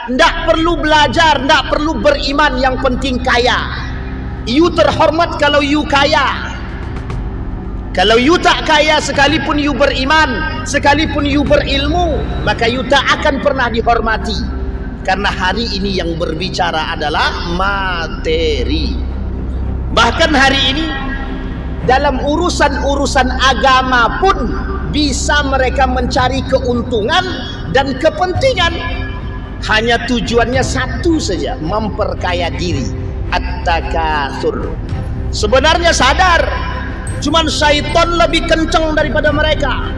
ndak perlu belajar, ndak perlu beriman, yang penting kaya. You terhormat kalau you kaya. Kalau you tak kaya, sekalipun you beriman, sekalipun you berilmu, maka you tak akan pernah dihormati. Karena hari ini yang berbicara adalah materi. Bahkan hari ini dalam urusan-urusan agama pun bisa mereka mencari keuntungan dan kepentingan. Hanya tujuannya satu saja, memperkaya diri. At-takatsur. Sebenarnya sadar, cuman syaitan lebih kencang daripada mereka.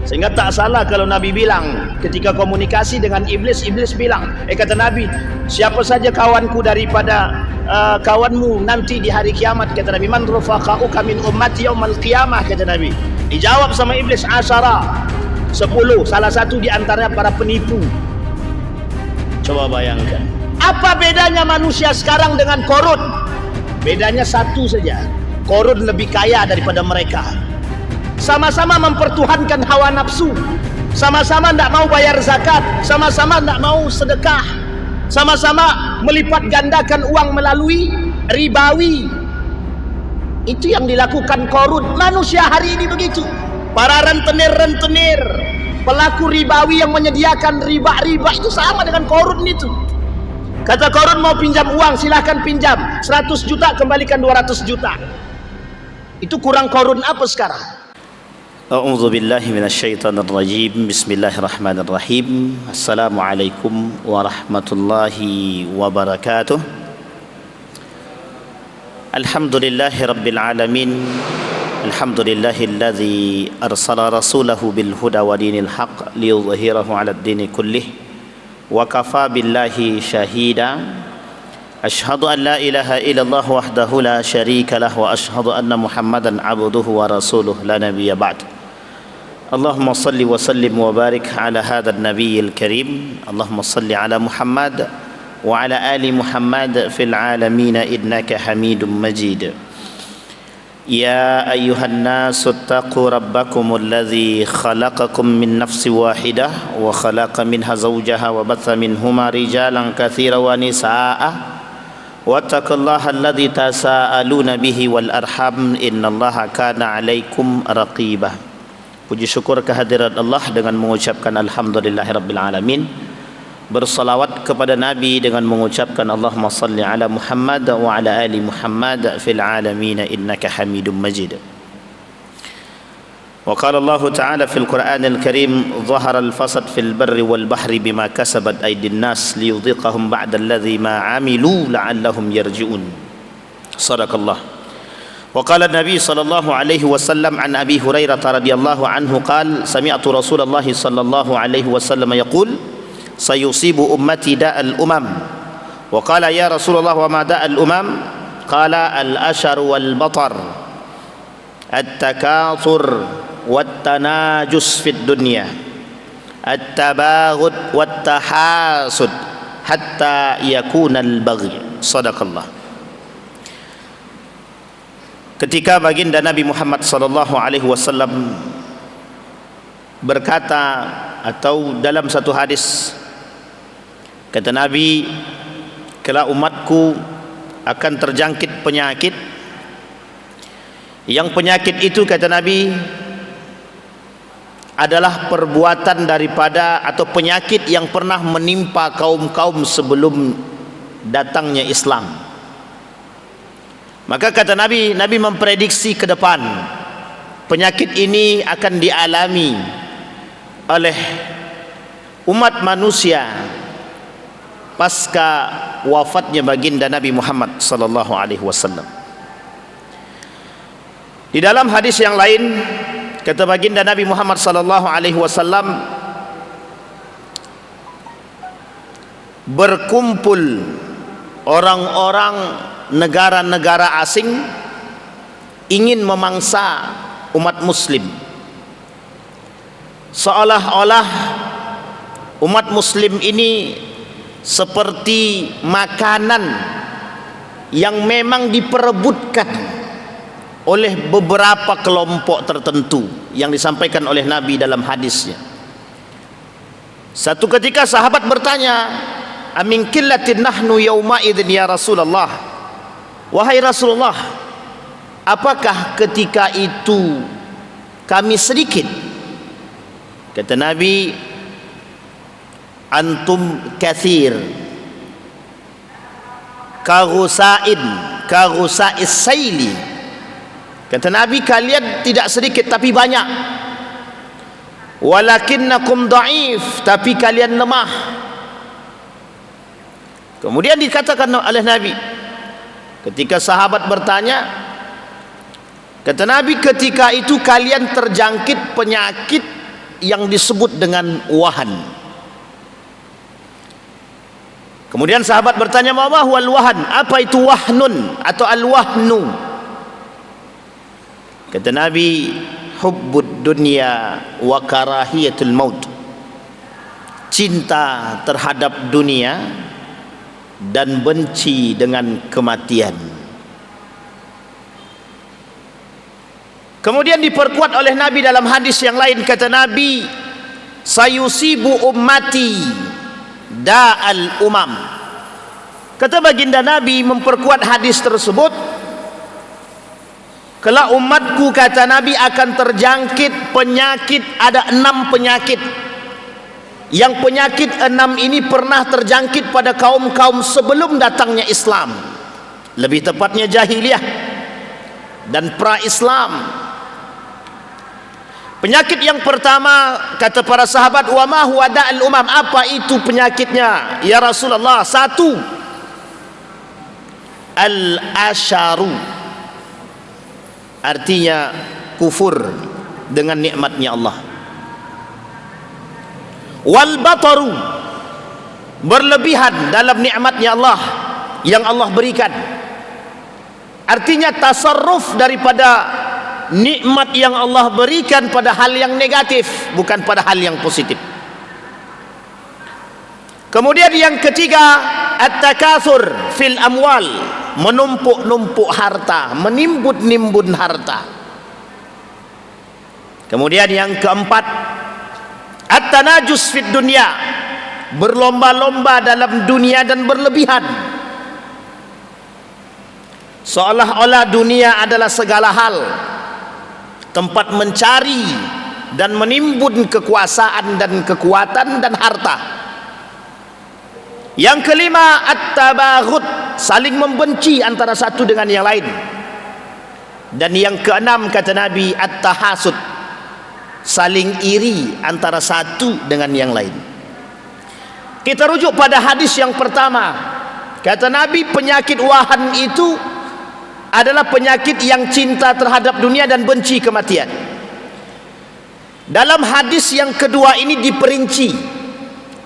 Sehingga tak salah kalau Nabi bilang ketika komunikasi dengan iblis, iblis bilang, kata Nabi, siapa saja kawanku daripada kawanmu nanti di hari kiamat, kata Nabi, man rufaqa'uka min ummati yaumal qiyamah, kata Nabi. Dijawab sama iblis, 10, salah satu di antaranya para penipu. Coba bayangkan, apa bedanya manusia sekarang dengan Korun? Bedanya satu saja, Korun lebih kaya daripada mereka. Sama-sama mempertuhankan hawa nafsu, sama-sama tidak mau bayar zakat, sama-sama tidak mau sedekah, sama-sama melipat gandakan uang melalui ribawi. Itu yang dilakukan Korun. Manusia hari ini begitu. Para rentenir-rentenir, pelaku ribawi yang menyediakan riba-riba itu sama dengan Korun itu. Kata Korun, mau pinjam uang silahkan pinjam, 100 juta kembalikan 200 juta. Itu kurang Korun apa sekarang? A'udzu billahi minasyaitonir rajim. Bismillahirrahmanirrahim. Assalamualaikum warahmatullahi wabarakatuh. Alhamdulillahirabbil alamin. Alhamdulillahilladzi arsala rasulahu bil huda wa dinil haqq liyudhhirahu 'alad dini kullih. Wa kafa billahi syahida. Asyhadu an la ilaha illallah wahdahu la syarika lah wa asyhadu anna Muhammadan 'abduhu wa rasuluh la nabiyya ba'd. Allahumma salli wa sallim wa barik ala hadzal nabiyil karim. Allahumma salli ala Muhammad wa ala ali Muhammad fil alamin innaka Hamidum Majid. Ya ayyuhan nasu taqu rabbakumul ladzi khalaqakum min nafsin wahidah wa khalaqa minha zawjaha wa batha minhuma rijalan katsiran wa nisaa'a wattaqullaha alladzi tasaaluna bihi wal arham innallaha kana 'alaikum raqiba. Puji syukur kehadirat Allah dengan mengucapkan alhamdulillahirabbil alamin. Bersalawat kepada Nabi dengan mengucapkan Allahumma salli ala Muhammad wa ala ali Muhammad fil alamin innaka Hamidum Majid. Wa qala Allah ta'ala fil Qur'anil Karim, dhahara al-fasad fil barri wal bahri bima kasabat aydin nas liyudhiqahum ba'da alladhi ma 'amilu la'allahum yarji'un. Shadaqallah. وقال النبي صلى الله عليه وسلم عن أبي هريرة رضي الله عنه قال سمعت رسول الله صلى الله عليه وسلم يقول سيصيب أمتي داء الأمم. وقال يا رسول الله وما داء الأمم؟ قال الأشر والبطر التكاثر والتناجس في الدنيا التباغض والتحاسد حتى يكون البغي. صدق الله. Ketika baginda Nabi Muhammad sallallahu alaihi wasallam berkata, atau dalam satu hadis kata Nabi, kelak umatku akan terjangkit penyakit, yang penyakit itu kata Nabi adalah perbuatan daripada atau penyakit yang pernah menimpa kaum-kaum sebelum datangnya Islam. Maka kata Nabi, Nabi memprediksi ke depan penyakit ini akan dialami oleh umat manusia pasca wafatnya baginda Nabi Muhammad sallallahu alaihi wasallam. Di dalam hadis yang lain kata baginda Nabi Muhammad sallallahu alaihi wasallam, berkumpul orang-orang negara-negara asing ingin memangsa umat muslim, seolah-olah umat muslim ini seperti makanan yang memang diperebutkan oleh beberapa kelompok tertentu yang disampaikan oleh Nabi dalam hadisnya. Satu ketika sahabat bertanya, amin qillatin nahnu yawma idzin ya Rasulullah. Wahai Rasulullah, apakah ketika itu kami sedikit? Kata Nabi, antum kathir kaghusa'is saili. Kata Nabi, kalian tidak sedikit tapi banyak. Walakinnakum da'if, tapi kalian lemah. Kemudian dikatakan oleh Nabi, ketika sahabat bertanya, kata Nabi, ketika itu kalian terjangkit penyakit yang disebut dengan wahan. Kemudian sahabat bertanya, ma huwal wahan? Apa itu wahnun atau al-wahnu? Kata Nabi, hubbud dunya wa karahiyatul maut. Cinta terhadap dunia dan benci dengan kematian. Kemudian diperkuat oleh Nabi dalam hadis yang lain, kata Nabi, sayusibu ummati da'al umam. Kata baginda Nabi memperkuat hadis tersebut, kelak umatku, kata Nabi, akan terjangkit penyakit, ada 6 penyakit. Yang penyakit 6 ini pernah terjangkit pada kaum-kaum sebelum datangnya Islam, lebih tepatnya jahiliyah dan pra-Islam. Penyakit yang pertama, kata para sahabat, wa ma huwa da'al umam? Apa itu penyakitnya ya Rasulullah? 1, al-asharu, artinya kufur dengan nikmatnya Allah. Wal bataru, berlebihan dalam nikmatnya Allah yang Allah berikan. Artinya tasarruf daripada nikmat yang Allah berikan pada hal yang negatif, bukan pada hal yang positif. Kemudian yang ketiga, at-takatsur fil amwal, menumpuk-numpuk harta, menimbun-nimbun harta. Kemudian yang keempat, at-tanajus fid dunya, berlomba-lomba dalam dunia dan berlebihan, seolah-olah dunia adalah segala hal, tempat mencari dan menimbun kekuasaan dan kekuatan dan harta. Yang kelima, at-tabaghut, saling membenci antara satu dengan yang lain. Dan yang keenam, kata Nabi, at-tahasud, saling iri antara satu dengan yang lain. Kita rujuk pada hadis yang pertama. Kata Nabi, penyakit wahan itu adalah penyakit yang cinta terhadap dunia dan benci kematian. Dalam hadis yang kedua ini diperinci,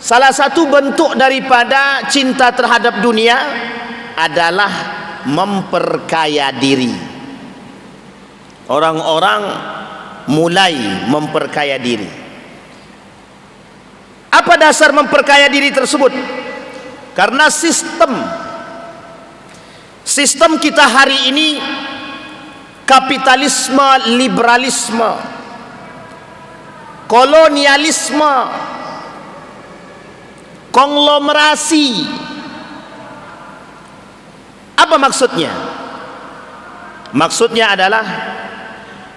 salah satu bentuk daripada cinta terhadap dunia adalah memperkaya diri. Orang-orang mulai memperkaya diri. Apa dasar memperkaya diri tersebut? Karena sistem kita hari ini, kapitalisme, liberalisme, kolonialisme, konglomerasi. Apa maksudnya? Maksudnya adalah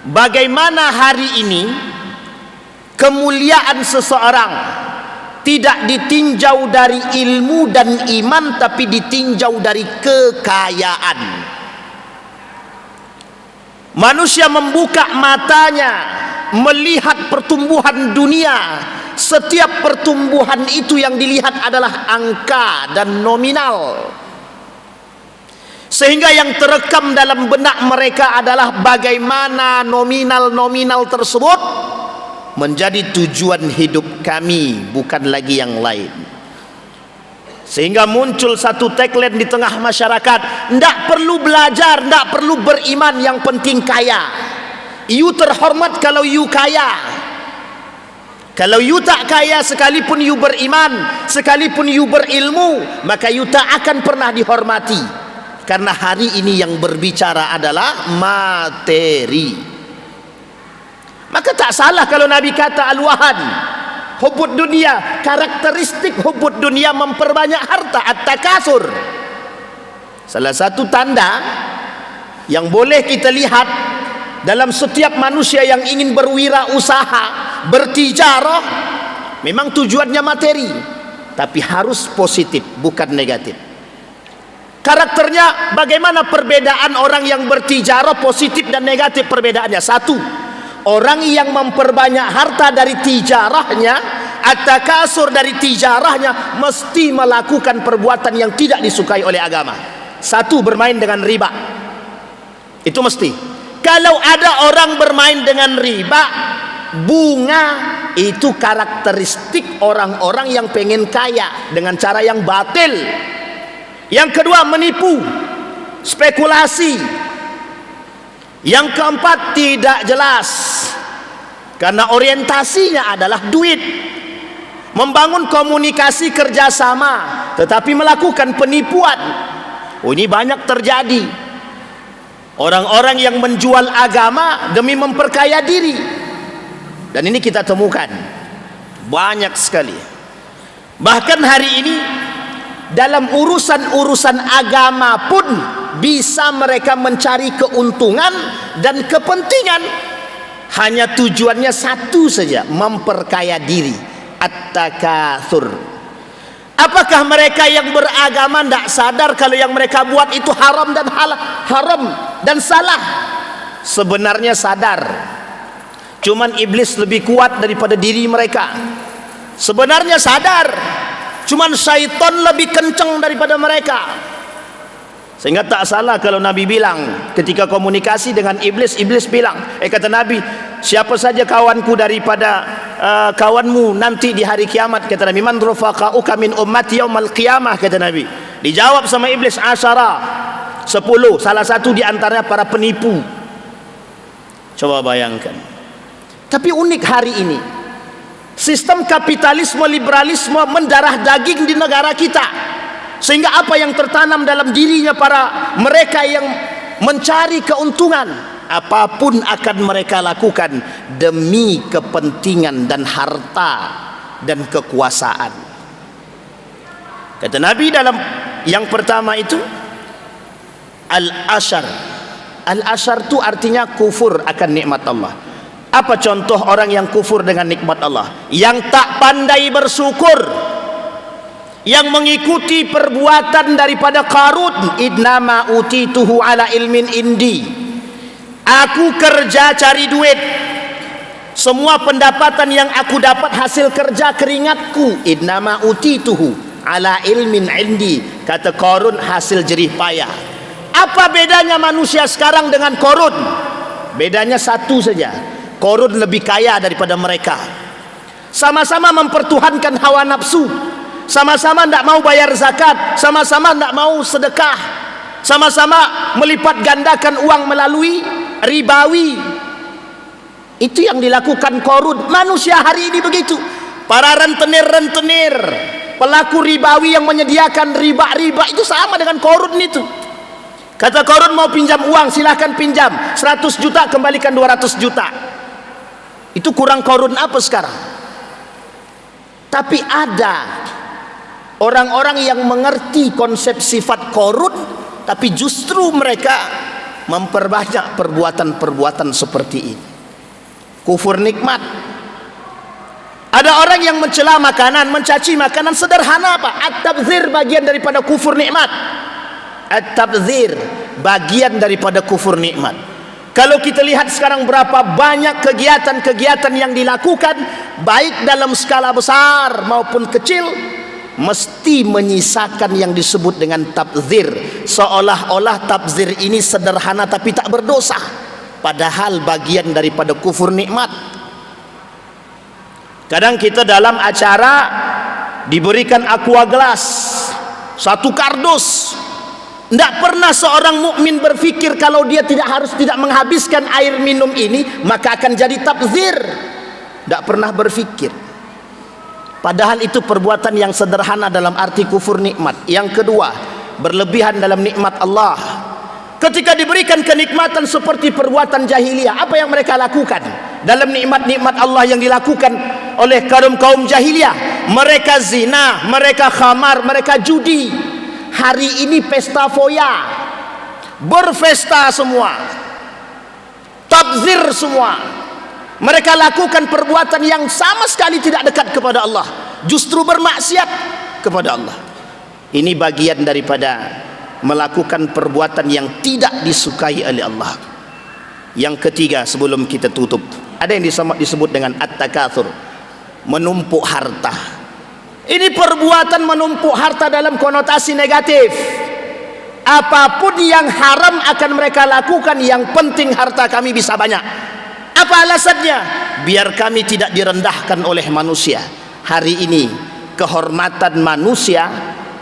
bagaimana hari ini kemuliaan seseorang tidak ditinjau dari ilmu dan iman, tapi ditinjau dari kekayaan. Manusia membuka matanya melihat pertumbuhan dunia. Setiap pertumbuhan itu yang dilihat adalah angka dan nominal, sehingga yang terekam dalam benak mereka adalah bagaimana nominal-nominal tersebut menjadi tujuan hidup kami, bukan lagi yang lain. Sehingga muncul satu tagline di tengah masyarakat, ndak perlu belajar, ndak perlu beriman, yang penting kaya. You terhormat kalau you kaya. Kalau you tak kaya, sekalipun you beriman, sekalipun you berilmu, maka you tak akan pernah dihormati. Karena hari ini yang berbicara adalah materi. Maka tak salah kalau Nabi kata al-wahan, Hubud dunia, karakteristik hubud dunia memperbanyak harta, at-takasur. Salah satu tanda yang boleh kita lihat dalam setiap manusia yang ingin berwirausaha, bertijarah, memang tujuannya materi, tapi harus positif, bukan negatif. Karakternya bagaimana perbedaan orang yang bertijarah, positif dan negatif perbedaannya? Satu, orang yang memperbanyak harta dari tijarahnya, at-takasur dari tijarahnya, mesti melakukan perbuatan yang tidak disukai oleh agama. Satu, bermain dengan riba. Itu mesti. Kalau ada orang bermain dengan riba, bunga, itu karakteristik orang-orang yang pengen kaya dengan cara yang batil. Yang kedua, menipu, spekulasi. Yang keempat, tidak jelas, karena orientasinya adalah duit. Membangun komunikasi kerjasama, tetapi melakukan penipuan. Oh, ini banyak terjadi. Orang-orang yang menjual agama demi memperkaya diri. Dan ini kita temukan banyak sekali. Bahkan hari ini dalam urusan-urusan agama pun bisa mereka mencari keuntungan dan kepentingan. Hanya tujuannya satu saja, memperkaya diri, at-takatsur. Apakah mereka yang beragama tidak sadar kalau yang mereka buat itu haram dan haram dan salah? Sebenarnya sadar, cuman iblis lebih kuat daripada diri mereka. Sebenarnya sadar, cuman syaitan lebih kencang daripada mereka. Sehingga tak salah kalau Nabi bilang ketika komunikasi dengan iblis, iblis bilang, kata Nabi, siapa saja kawanku daripada kawanmu nanti di hari kiamat, kata Nabi, man rafaqauka min ummati yaumal qiyamah, kata Nabi. Dijawab sama iblis, 10, salah satu di antaranya para penipu. Coba bayangkan. Tapi unik hari ini, sistem kapitalisme, liberalisme mendarah daging di negara kita. Sehingga apa yang tertanam dalam dirinya para mereka yang mencari keuntungan, apapun akan mereka lakukan demi kepentingan dan harta dan kekuasaan. Kata Nabi dalam yang pertama itu, al-ashar. Al-ashar itu artinya kufur akan nikmat Allah. Apa contoh orang yang kufur dengan nikmat Allah? Yang tak pandai bersyukur, yang mengikuti perbuatan daripada Qarun, innama utituhu ala ilmin indi. Aku kerja cari duit, semua pendapatan yang aku dapat hasil kerja keringatku. Innama utituhu ala ilmin indi, kata Qarun, hasil jerih payah. Apa bedanya manusia sekarang dengan Qarun? Bedanya satu saja, Qarun lebih kaya daripada mereka. Sama-sama mempertuhankan hawa nafsu, sama-sama tidak mau bayar zakat, sama-sama tidak mau sedekah, sama-sama melipat gandakan uang melalui ribawi. Itu yang dilakukan Qarun. Manusia hari ini begitu. Para rentenir-rentenir, pelaku ribawi yang menyediakan riba-riba itu sama dengan Qarun itu. Kata Qarun, mau pinjam uang silahkan pinjam, 100 juta kembalikan 200 juta. Itu kurang Qarun apa sekarang? Tapi ada orang-orang yang mengerti konsep sifat Qarun, tapi justru mereka memperbanyak perbuatan-perbuatan seperti ini. Kufur nikmat. Ada orang yang mencela makanan, mencaci makanan, sederhana apa? At-tabdzir bagian daripada kufur nikmat. At-tabdzir bagian daripada kufur nikmat. Kalau kita lihat sekarang berapa banyak kegiatan-kegiatan yang dilakukan, baik dalam skala besar maupun kecil, mesti menyisakan yang disebut dengan tabdzir. Seolah-olah tabdzir ini sederhana tapi tak berdosa, padahal bagian daripada kufur nikmat. Kadang kita dalam acara diberikan aqua gelas, satu kardus, tidak pernah seorang mukmin berfikir kalau dia tidak menghabiskan air minum ini maka akan jadi tabdzir. Tidak pernah berfikir. Padahal itu perbuatan yang sederhana dalam arti kufur nikmat. Yang kedua, berlebihan dalam nikmat Allah. Ketika diberikan kenikmatan seperti perbuatan jahiliyah, apa yang mereka lakukan dalam nikmat-nikmat Allah yang dilakukan oleh kaum jahiliyah. Mereka zina, mereka khamar, mereka judi. Hari ini pesta foya, berfesta semua, tabzir semua. Mereka lakukan perbuatan yang sama sekali tidak dekat kepada Allah, justru bermaksiat kepada Allah. Ini bagian daripada melakukan perbuatan yang tidak disukai oleh Allah. Yang ketiga, sebelum kita tutup, ada yang disebut dengan at-takatsur, menumpuk harta. Ini perbuatan menumpuk harta dalam konotasi negatif. Apapun yang haram akan mereka lakukan, yang penting harta kami bisa banyak. Apa alasannya? Biar kami tidak direndahkan oleh manusia. Hari ini kehormatan manusia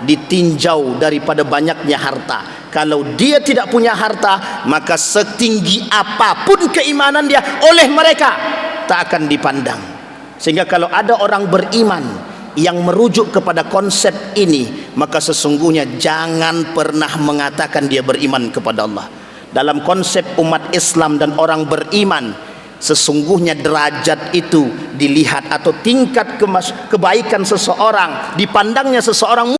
ditinjau daripada banyaknya harta. Kalau dia tidak punya harta, maka setinggi apapun keimanan dia oleh mereka tak akan dipandang. Sehingga kalau ada orang beriman yang merujuk kepada konsep ini, maka sesungguhnya jangan pernah mengatakan dia beriman kepada Allah. Dalam konsep umat Islam dan orang beriman, sesungguhnya derajat itu dilihat, atau tingkat kebaikan seseorang dipandangnya seseorang